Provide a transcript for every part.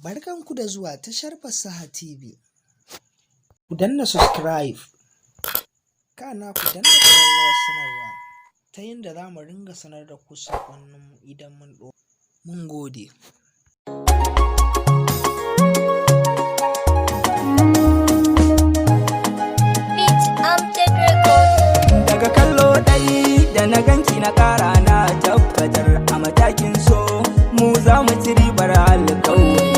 Barkanku da zuwa tashar Fasaha TV. Ku danna subscribe, kana ku danna ƙararrawar sanarwa ta yadda za mu ringa sanar da ku saƙonninmu idan mun ɗora. Mun gode. Daga kallo ɗai da na ganki na ƙara na tabbatar a matakin so mu za mu ci ribar alƙawari.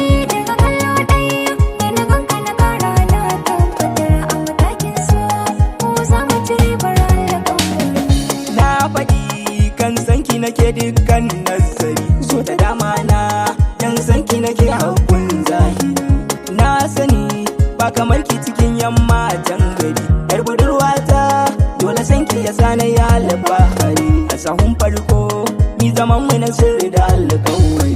Nake dukkan nazari so da dama na dan sanki nake hakkun zahiri na sani ba kamar ki cikin yamma can gari yar budurwata dole sanki ya sana ya alfahari a sahun farko mi zaman mu na sirri da alƙawari.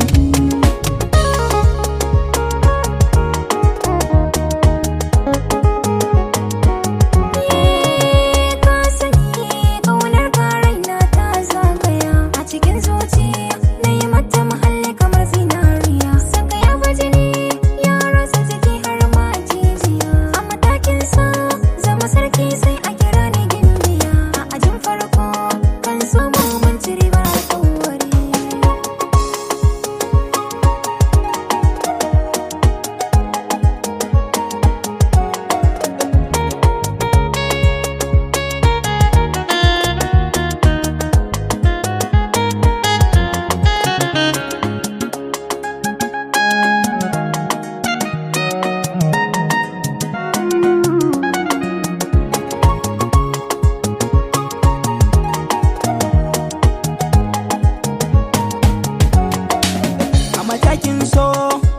Matakin so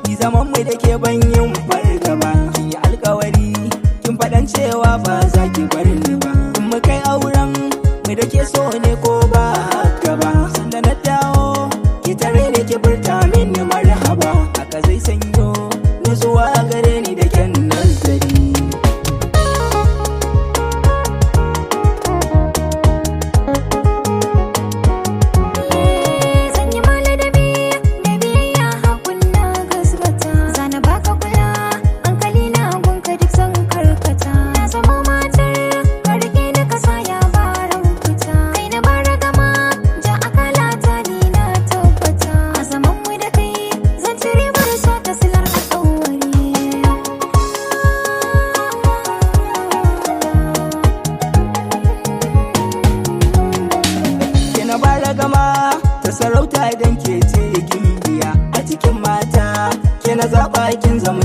ni zaman mu da ke ban yin fargaba kin yi alkawari kin faɗan cewa ba za ki bar ni ba in mu kai auren mu da ke so ne ko ba haka ba sanda na dawo ki tare ne ki furta min marhaba haka zai sanyo nutsuwa gare ni da kyan nazari. Gama ta sarauta idan ke ce gimbiya a cikin mata ke na zaɓa kin zama